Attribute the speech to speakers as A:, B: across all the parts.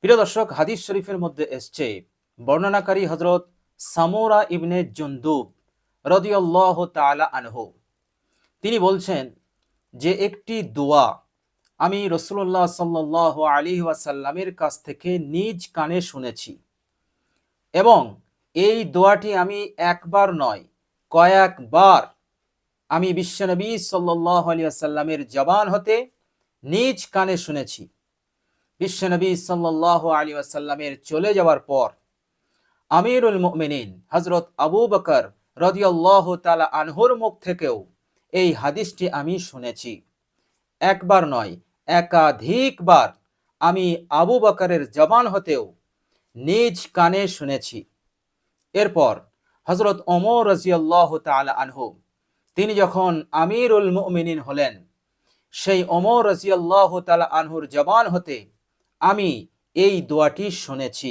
A: প্রিয় দর্শক, হাদিস শরীফের মধ্যে এসছে, বর্ণনাকারী হযরত সামুরা ইবনে জুনদুব রাদিয়াল্লাহু তাআলা আনহু, তিনি বলছেন যে একটি দোয়া আমি রাসূলুল্লাহ সাল্লাল্লাহু আলাইহি ওয়াসাল্লামের কাছ থেকে নিজ কানে শুনেছি এবং এই দোয়াটি আমি একবার নয় কয়েকবার আমি বিশ্বনবী সাল্লাল্লাহু আলাইহি ওয়াসাল্লামের জবান হতে নিজ কানে শুনেছি। বিশ্বনবী সাল্লাল্লাহু আলাইহি ওয়াসাল্লামের চলে যাওয়ার পর আমিরুল মুমিনিন হযরত আবু বকর রাদিয়াল্লাহু তাআলা আনহুর মুখ থেকেও এই হাদিসটি আমি শুনেছি। একবার নয়, একাধিকবার আমি আবু বকরের জবান হতেও নিজ কানে শুনেছি। এরপর হযরত ওমর রাদিয়াল্লাহু তাআলা আনহু, তিনি যখন আমিরুল মুমিনিন হলেন, সেই ওমর রাদিয়াল্লাহু তাআলা আনহুর জবান হতে আমি এই দোয়াটি শুনেছি,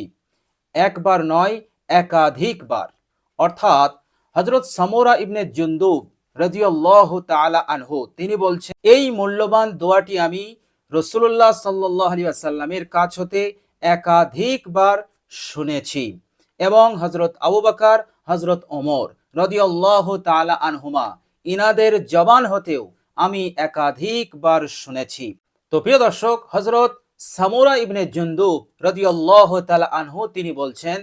A: একবার নয় একাধিকবার। অর্থাৎ হযরত সামুরা ইবনে জুনদুব রাদিয়াল্লাহু তাআলা আনহু, তিনি বলছেন এই মূল্যবান দোয়াটি আমি রাসূলুল্লাহ সাল্লাল্লাহু আলাইহি ওয়াসাল্লামের কাছ হতে একাধিকবার শুনেছি এবং হযরত আবু বকর, হযরত ওমর রাদিয়াল্লাহু তাআলা আনহুমা, ইনাদের জবান হতেও আমি একাধিকবার শুনেছি। তো প্রিয় দর্শক, হযরত সামুরা ইবনে জুনদুব রাদিয়াল্লাহু তাআলা আনহু, তিনি বলছেন,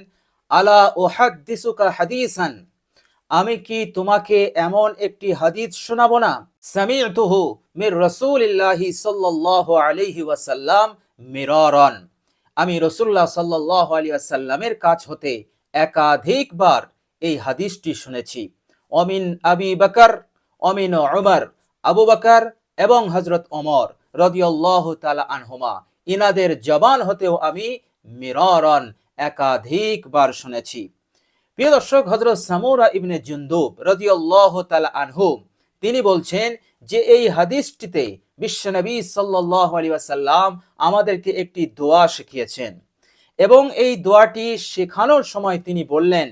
A: আলা উহাদ্দিসুকা হাদিসান, আমি কি তোমাকে এমন একটি হাদিস শোনাবো না, সামি'তুহু মির রাসূলিল্লাহি সাল্লাল্লাহু আলাইহি ওয়াসাল্লাম মিরারান, আমি রাসূলুল্লাহ সাল্লাল্লাহু আলাইহি ওয়াসাল্লামের কাছ হতে একাধিকবার এই হাদিসটি শুনেছি। অমিন আবি বকর, অমিন উমর, আবু বকর এবং হযরত ওমর রাদিয়াল্লাহু তাআলা আনহুমা, ইনাদের জবান হতেও আমি মিরারান একাধিকবার শুনেছি। প্রিয় দর্শক, হযরত সামুরা ইবনে জুনদুব রাদিয়াল্লাহু তাআলা আনহু, তিনি বলছেন যে এই হাদিসটিতে বিশ্বনবী সাল্লাল্লাহু আলাইহি ওয়াসাল্লাম আমাদেরকে একটি দোয়া শিখিয়েছেন এবং এই দোয়াটি শেখানোর সময় তিনি বললেন,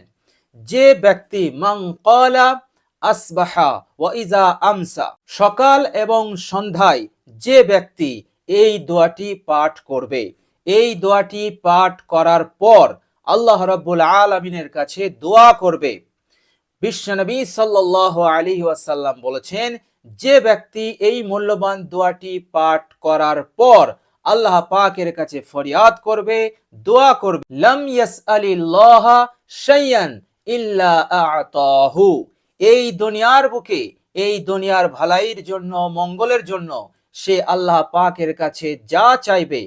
A: যে ব্যক্তি মান ক্বালা আসবাহা ওয়া ইজা আমসা, সকাল এবং সন্ধ্যায় যে ব্যক্তি এই দোয়াটি পাঠ করবে, এই দোয়াটি পাঠ করার পর আল্লাহ রাব্বুল আলামিনের কাছে দোয়া করবে, বিশ্বনবী সাল্লাল্লাহু আলাইহি ওয়াসাল্লাম বলেছেন, যে ব্যক্তি এই মূল্যবান দোয়াটি পাঠ করার পর আল্লাহ পাকের কাছে ফরিয়াদ করবে, দোয়া করবে, লাম ইয়াসআলিল্লাহা শাইয়ান ইল্লা আ'তাহু, এই দুনিয়ার বুকে, এই দুনিয়ার ভালাইয়ের জন্য, মঙ্গলের জন্য সে আল্লাহ পাকের কাছে যা চাইবে,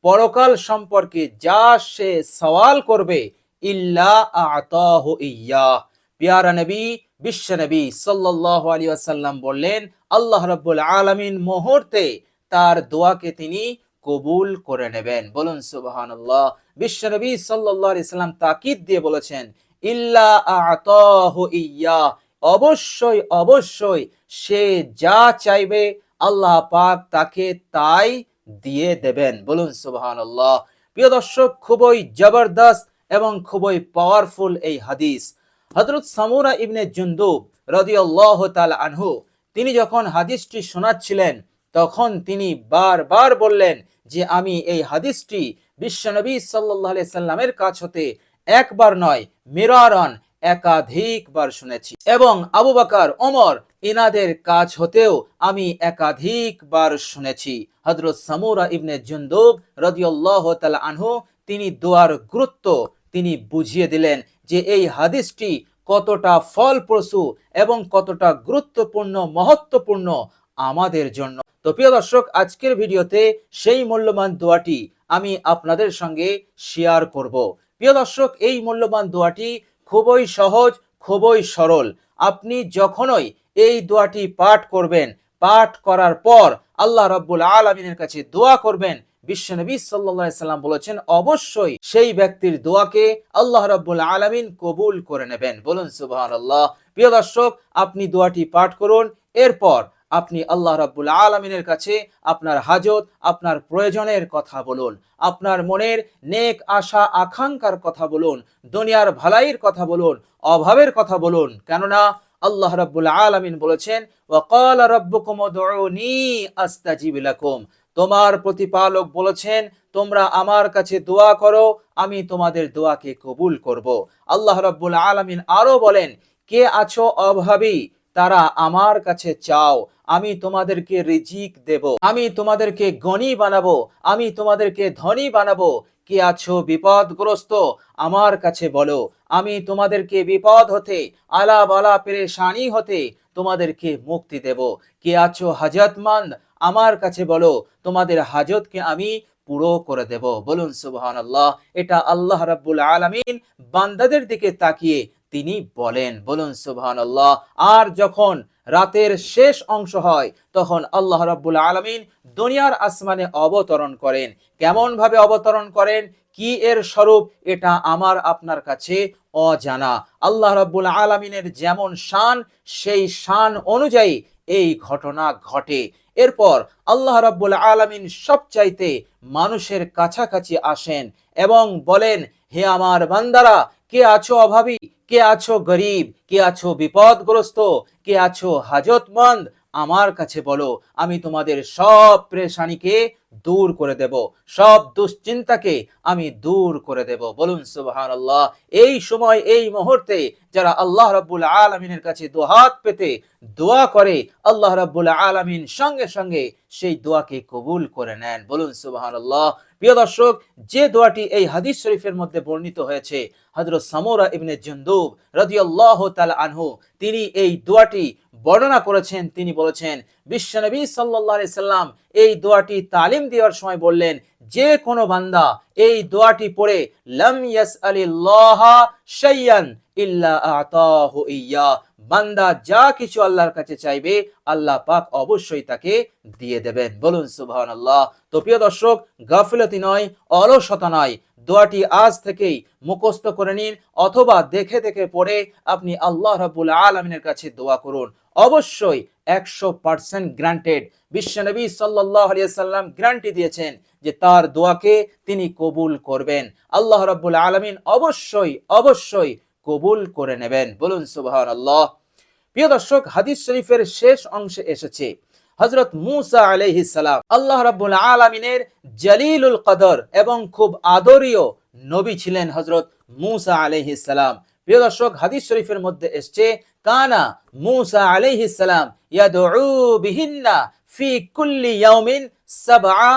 A: পরকাল সম্পর্কে যা সে সওয়াল করবে, ইল্লা আ'তাহু ইয়া, প্যারা নবী বিশ্বনবী সাল্লাল্লাহু আলাইহি ওয়াসাল্লাম বললেন, আল্লাহ রাব্বুল আলামিন মুহূর্তে তার দোয়াকে তিনি কবুল করে নেবেন। বলুন সুবহানাল্লাহ। বিশ্বনবী সাল্লাল্লাহু আলাইহি ওয়াসাল্লাম তাকিদ দিয়ে বলেছেন, ইল্লা আ'তাহু ইয়া, অবশ্যই অবশ্যই সে যা চাইবে আল্লাহ পাক তাকে তাই দিয়ে দেবেন। বলুন সুবহানাল্লাহ। প্রিয় দর্শক, খুবই জবরদস্ত এবং খুবই পাওয়ারফুল এই হাদিস। হযরত সামুরা ইবনে জুনদুব রাদিয়াল্লাহু তাআলা আনহু, তিনি যখন হাদিসটি শোনাচ্ছিলেন তখন তিনি বারবার বললেন যে আমি এই হাদিসটি বিশ্বনবী সাল্লাল্লাহু আলাইহি সাল্লামের কাছ হতে একবার নয় মিরারান একাধিকবার শুনেছি এবং আবু বকর, ওমর, ইনাদের কাছ হতেও আমি একাধিকবার শুনেছি। হযরত সামুরা ইবনে জুনদুব রাদিয়াল্লাহু তাআলা আনহু, তিনি দোয়ার গুরুত্ব তিনি বুঝিয়ে দিলেন যে এই হাদিসটি কতটা ফলপ্রসূ এবং কতটা গুরুত্বপূর্ণ, মহত্বপূর্ণ আমাদের জন্য। তো প্রিয় দর্শক, আজকের ভিডিওতে সেই মূল্যবান দোয়াটি আমি আপনাদের সঙ্গে শেয়ার করব। প্রিয় দর্শক, এই মূল্যবান দোয়াটি খুবই সহজ, খুবই সরল। আপনি যখনই এই দোয়াটি পাঠ করবেন, পাঠ করার পর আল্লাহ রাব্বুল আলামিনের কাছে দোয়া করবেন, বিশ্বনবী সাল্লাল্লাহু আলাইহি সাল্লাম বলেছেন অবশ্যই সেই ব্যক্তির দোয়াকে আল্লাহ রাব্বুল আলামিন কবুল করে নেবেন। বলুন সুবহানাল্লাহ। প্রিয় দর্শক, আপনি দোয়াটি পাঠ করুন, এরপর আপনি আল্লাহ রাব্বুল আলামিনের কাছে আপনার হাজত, আপনার প্রয়োজনের কথা বলুন, আপনার মনের নেক আশা আকাঙ্ক্ষার কথা বলুন, দুনিয়ার ভালাইয়ের কথা বলুন, অভাবের কথা বলুন। কেননা আল্লাহ রাব্বুল আলামিন বলেছেন, ওয়া ক্বালা রাব্বুকুম উদউনি আস্তাজিব লাকুম, তোমার প্রতিপালক বলেছেন, তোমরা আমার কাছে দোয়া করো, আমি তোমাদের দোয়াকে কবুল করব। আল্লাহ রাব্বুল আলামিন আরো বলেন, কে আছো অভাবী, তারা আমার কাছে চাও, আমি তোমাদেরকে রিজিক দেব, আমি তোমাদেরকে গণী বানাবো, আমি তোমাদেরকে ধনী বানাবো। কে আছো বিপদগ্রস্ত, আমার কাছে বলো, আমি তোমাদেরকে বিপদ হতে, আলা বালা পেরেশানি হতে তোমাদেরকে মুক্তি দেব। কে আছো হাজতমন্দ, আমার কাছে বলো, তোমাদের হাজতকে আমি পুরো করে দেব। বলুন সুবহানাল্লাহ। এটা আল্লাহ রাব্বুল আলামিন বান্দাদের দিকে তাকিয়ে তিনি বলেন। বলুন সুবহানাল্লাহ। আর যখন রাতের শেষ অংশ হয়, তখন আল্লাহ রাব্বুল আলামিন দুনিয়ার আসমানে অবতরণ করেন। কেমন ভাবে অবতরণ করেন, কি এর স্বরূপ, এটা আমার আপনার কাছে অজানা। আল্লাহ রাব্বুল আলামিনের যেমন শান, সেই শান অনুযায়ী এই ঘটনা ঘটে। এরপর আল্লাহ রাব্বুল আলামিন সবচাইতে মানুষের কাছাকাছি আসেন এবং বলেন, হে আমার বান্দারা, কে আছো অভাবী, কে আছো গরিব, কে আছো বিপদগ্রস্ত, কে আছো হাজতমন্দ, আমার কাছে বলো, আমি তোমাদের সব পেরেশানিকে দূর করে দেব, সব দুশ্চিন্তাকে আমি দূর করে দেব। বলুন সুবহানাল্লাহ। এই সময়, এই মুহূর্তে যারা আল্লাহ রাব্বুল আলামিনের কাছে দুহাত পেতে দোয়া করে, আল্লাহ রাব্বুল আলামিন সঙ্গে সঙ্গে সেই দোয়াকে কবুল করে নেন। বলুন সুবহানাল্লাহ। প্রিয় দর্শক, যে দোয়াটি এই হাদিস শরীফের মধ্যে বর্ণিত হয়েছে, হযরত সামুরা ইবনে জুনদুব রাদিয়াল্লাহু তাআলা আনহু তিনি এই দোয়াটি বর্ণনা করেছেন। তিনি বলেছেন, বিশ্বনবী সাল্লাল্লাহু আলাইহি সাল্লাম এই দোয়াটি তালিম দেওয়ার সময় বললেন, যে কোনো বান্দা এই দোয়াটি পড়ে লাম ইয়াসআলিল্লাহা শাইয়ান ইল্লা আতাহু ইয়া, বান্দা যা কিছু আল্লাহর কাছে চাইবে, আল্লাহ পাক অবশ্যই তাকে দিয়ে দেবেন। বলুন সুবহানাল্লাহ। তো প্রিয় দর্শক, গাফিলতি নয়, অলসতা নয়, দোয়াটি আজ থেকেই মুখস্থ করে নিন, অথবা দেখে দেখে পড়ে আপনি আল্লাহ রাব্বুল আলামিনের কাছে দোয়া করুন। অবশ্যই 100% গ্রান্টেড। বিশ্বনবী সাল্লাল্লাহু আলাইহি সাল্লাম গ্যারান্টি দিয়েছেন যে তার দোয়াকে তিনি কবুল করবেন। আল্লাহ রাব্বুল আলামিন অবশ্যই অবশ্যই কবুল করে নেবেন। বলুন সুবহানাল্লাহ। প্রিয় দর্শক, হাদিস শরীফের শেষ অংশে এসেছে, হযরত মূসা আলাইহিস সালাম আল্লাহ রাব্বুল আলামিনের জলিলুল কদর এবং খুব আদরীয় নবী ছিলেন হযরত মূসা আলাইহিস সালাম। প্রিয় দর্শক, হাদিস শরীফের মধ্যে এসেছে, কানা মূসা আলাইহিস সালাম ইয়াদউ বিহিন্না ফি কুল্লি ইয়াউমিন সাবআ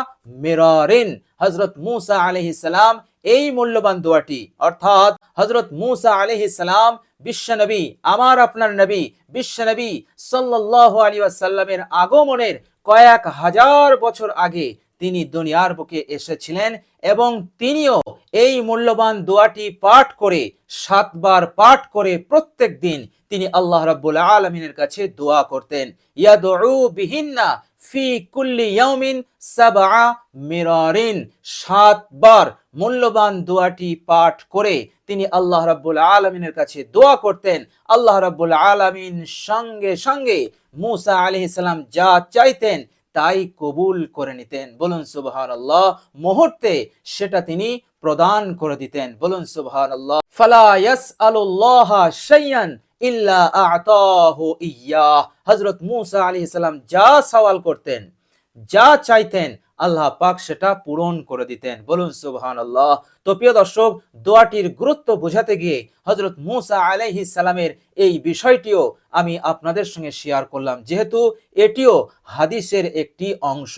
A: মিরারিন। হযরত মূসা আলাইহিস সালাম এই মূল্যবান দোয়াটি, অর্থাৎ হযরত মূসা আলাইহিস সালাম বিশ্বনবী, আমার আপনার নবী বিশ্বনবী সাল্লাল্লাহু আলাইহি ওয়াসাল্লামের আগমনের কয়েক হাজার বছর আগে তিনি দুনিয়ার বুকে এসেছিলেন এবং তিনিও এই মূল্যবান দোয়াটি পাঠ করে, 7 বার পাঠ করে প্রত্যেক দিন তিনি আল্লাহ রাব্বুল আলামিনের কাছে দোয়া করতেন। ইয়াদউ বিহিন্না ফি কুল্লি ইয়াউমিন সাবআ মিরারিন, 7 বার মূল্যবান দোয়াটি পাঠ করে তিনি আল্লাহ রাব্বুল আলামিনের কাছে দোয়া করতেন। আল্লাহ রাব্বুল আলামিন সঙ্গে সঙ্গে মূসা আলাইহিস সালাম যা চাইতেন তাই কবুল করে নিতেন। বলুন সুবহানাল্লাহ। মুহূর্তে সেটা তিনি প্রদান করে দিতেন। বলুন সুবহানাল্লাহ। ফালা ইয়াসআলুল্লাহা শাইয়ান ইল্লা আ'তাহু ইয়্যা। হযরত মূসা আলাইহিস সালাম যা সওয়াল করতেন, যা চাইতেন, আল্লাহ পাক সেটা পূরণ করে দিতেন। বলুন সুবহানাল্লাহ। তো প্রিয় দর্শক, দোয়াটির গুরুত্ব বোঝাতে গিয়ে হযরত মূসা আলাইহিস সালামের এই বিষয়টিও আমি আপনাদের সঙ্গে শেয়ার করলাম, যেহেতু এটিও হাদিসের একটি অংশ।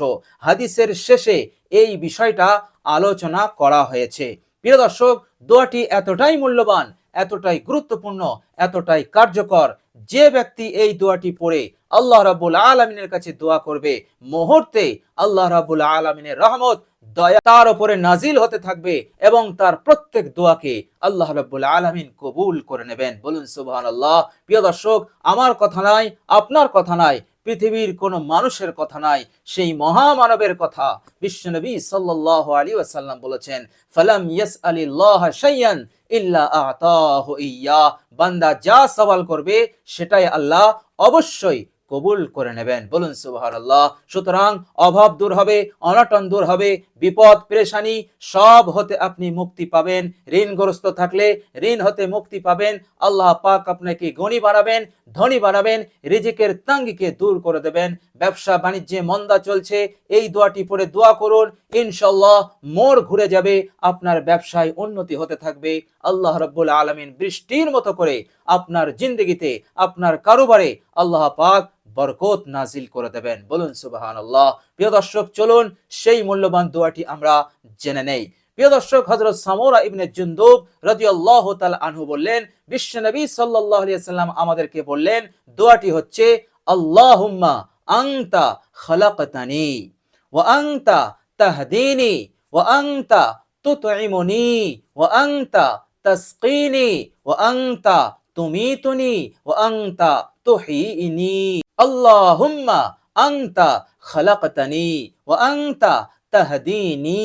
A: হাদিসের শেষে এই বিষয়টা আলোচনা করা হয়েছে। প্রিয় দর্শক, দোয়াটি এতটাই মূল্যবান, এতটাই গুরুত্বপূর্ণ, এতটাই কার্যকর, যে ব্যক্তি এই দোয়াটি পড়ে আল্লাহ রাব্বুল আলামিনের কাছে দোয়া করবে, মুহূর্তে আল্লাহ রাব্বুল আলামিনের রহমত, দয়া তার উপরে নাজিল হতে থাকবে এবং তার প্রত্যেক দোয়াকে আল্লাহ রাব্বুল আলামিন কবুল করে নেবেন। বলুন সুবহানাল্লাহ। প্রিয় দর্শক, আমার কথা নাই, আপনার কথা নাই, পৃথিবীর কোনো মানুষের কথা নাই, সেই মহামানবের কথা বিশ্বনবী সাল্লাল্লাহু আলাইহি ওয়াসাল্লাম বলেছেন, ফালাম ইয়াসআলিল্লাহা শাইয়ান ইল্লা আ'তাহু ইয়্যা। বান্দা যা সওয়াল করবে সেটাই আল্লাহ অবশ্যই কবুল করে নেবেন। বলুন সুবহানাল্লাহ। সুতরাং অভাব দূর হবে, অনটন দূর হবে, বিপদ পেরেশানি সব হতে আপনি মুক্তি পাবেন। ঋণগ্রস্ত থাকলে ঋণ হতে মুক্তি পাবেন। আল্লাহ পাক আপনাকে গণী বানাবেন, ধনী বানাবেন, রিজিকের তাঙ্গিকে দূর করে দেবেন। ব্যবসা বাণিজ্যে মন্দা চলছে, এই দোয়াটি পড়ে দোয়া করুন, ইনশাআল্লাহ মোড় ঘুরে যাবে, আপনার ব্যবসায় উন্নতি হতে থাকবে। আল্লাহ রাব্বুল আলামিন বৃষ্টির মতো করে আপনার জিন্দেগিতে, আপনার কারোবারে আল্লাহ পাক বরকত নাজিল করে দেবেন। বলুন সুবহানাল্লাহ। প্রিয় দর্শক, চলুন সেই মূল্যবান দোয়াটি আমরা জেনে নেই। প্রিয় দর্শক, হযরত সামুরা ইবনে জুনদুব রাদিয়াল্লাহু তাআলা আনহু বললেন, বিশ্বনবী সাল্লাল্লাহু আলাইহি ওয়াসাল্লাম আমাদেরকে বললেন, দোয়াটি হচ্ছে আল্লাহুম্মা আনতা খালাকতানি ওয়া আনতা তাহদিনি ওয়া আনতা তুতঈমুনি ওয়া আনতা তাসকিনি ওয়া আনতা তুমিতুনি ওয়া আনতা তুহয়িনি। আল্লাহুম্মা আনতা খালাকতানি ওয়া আনতা তাহদিনি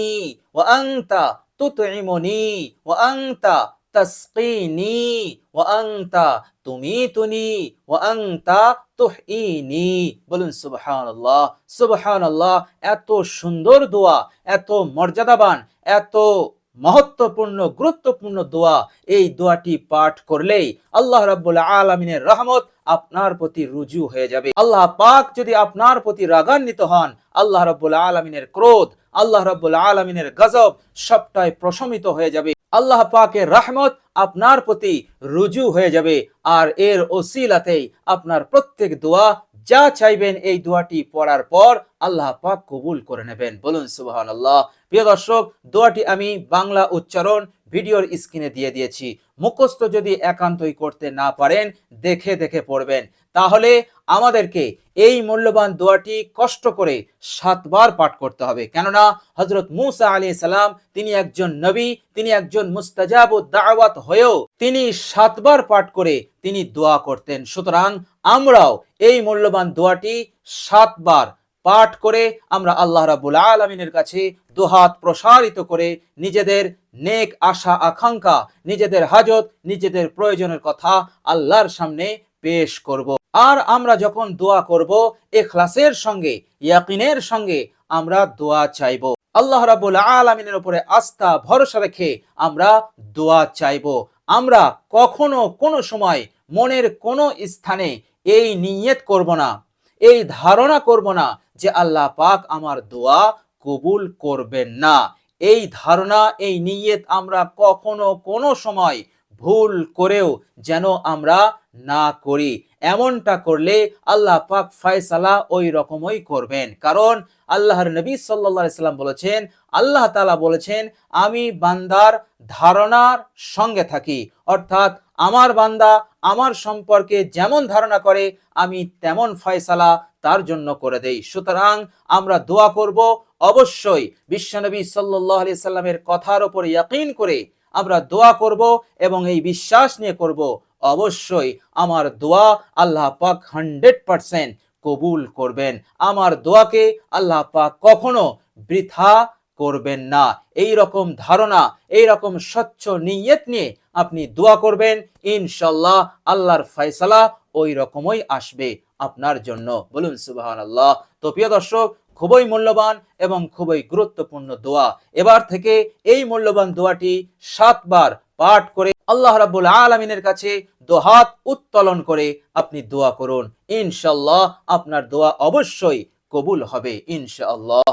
A: ওয়া আনতা তুতঈমুনি ওয়া আনতা তাসকিনি ওয়া আনতা তুমিতুনি ওয়া আনতা তুহয়িনি। বলুন সুবহানাল্লাহ। সুবহানাল্লাহ। এত সুন্দর দোয়া, এত মর্যাদাবান, এত মহত্বপূর্ণ গুরুত্বপূর্ণ দোয়া। এই দোয়াটি পাঠ করলেই আল্লাহ রাব্বুল আলামিনের রহমত আপনার প্রতি রুজু হয়ে যাবে। আল্লাহ পাক যদি আপনার প্রতি রাগান্বিত হন, আল্লাহ রাব্বুল আলামিনের ক্রোধ, আল্লাহ রাব্বুল আলামিনের গজব সবটাই প্রশমিত হয়ে যাবে। আল্লাহ পাকের রহমত আপনার প্রতি রুজু হয়ে যাবে, আর এর ওসিলাতেই আপনার প্রত্যেক দোয়া যা চাইবেন এই দোয়াটি পড়ার পর আল্লাহ পাক কবুল করে নেবেন। বলুন সুবহানাল্লাহ। প্রিয় দর্শক, দোয়াটি আমি বাংলা উচ্চারণ ভিডিওর স্ক্রিনে দিয়ে দিয়েছি। মুখস্থ যদি একান্তই করতে না পারেন, দেখে দেখে পড়বেন। তাহলে আমাদেরকে এই মূল্যবান দোয়াটি কষ্ট করে 7 বার পাঠ করতে হবে। কেননা হযরত মূসা আলাইহিস সালাম তিনি একজন নবী, তিনি একজন মুস্তাজাবুদ দাওয়াত হয়েও তিনি 7 বার পাঠ করে তিনি দোয়া করতেন। সুতরাং আমরাও এই মূল্যবান দোয়াটি 7 বার পাঠ করে আমরা আল্লাহ রাব্বুল আলামিনের কাছে দুহাত প্রসারিত করে নিজেদের নেক আশা আকাঙ্ক্ষা, নিজেদের হাজত, নিজেদের প্রয়োজনের কথা আল্লাহর সামনে পেশ করব। আর আমরা যখন দোয়া করব, ইখলাসের সঙ্গে, ইয়াকিনের সঙ্গে আমরা দোয়া চাইব। আল্লাহ রাব্বুল আলামিনের উপরে আস্থা ভরসা রেখে আমরা দোয়া চাইব। আমরা কখনো কোনো সময় মনের কোনো স্থানে এই নিয়ত করব না, এই ধারণা করব না যে আল্লাহ পাক আমার দোয়া কবুল করবেন না। এই ধারণা, এই নিয়ত আমরা কখনো কোনো সময় ভুল করেও যেন আমরা না করি। এমনটা করলে আল্লাহ পাক ফয়সালা ওই রকমই করবেন। কারণ আল্লাহর নবী সাল্লাল্লাহু আলাইহি সাল্লাম বলেছেন, আল্লাহ তাআলা বলেছেন, আমি বান্দার ধারণার সঙ্গে থাকি। অর্থাৎ আমার বান্দা আমার সম্পর্কে যেমন ধারণা করে আমি তেমন ফয়সালা তার জন্য করে দেই। সুতরাং আমরা দোয়া করব, অবশ্যই বিশ্বনবী সাল্লাল্লাহু আলাইহি সাল্লামের কথার উপর ইয়াকিন করে আমরা দোয়া করব এবং এই বিশ্বাস নিয়ে করব, অবশ্যই আমার দোয়া আল্লাহ পাক 100% কবুল করবেন। আমার দোয়াকে আল্লাহ পাক কখনো বৃথা করবেন না। এই রকম ধারণা, এই রকম স্বচ্ছ নিয়ত নিয়ে আপনি দোয়া করবেন, ইনশাআল্লাহ আল্লাহর ফয়সালা ওই রকমই আসবে আপনার জন্য। বলুন সুবহানাল্লাহ। তো প্রিয় দর্শক, খুবই মূল্যবান এবং খুবই গুরুত্বপূর্ণ দোয়া। এবার থেকে এই মূল্যবান দোয়াটি 7 বার পাঠ করে আল্লাহ রাব্বুল আলামিনের কাছে দুহাত উত্তোলন করে আপনি দোয়া করুন। ইনশাআল্লাহ আপনার দোয়া অবশ্যই কবুল হবে ইনশাআল্লাহ।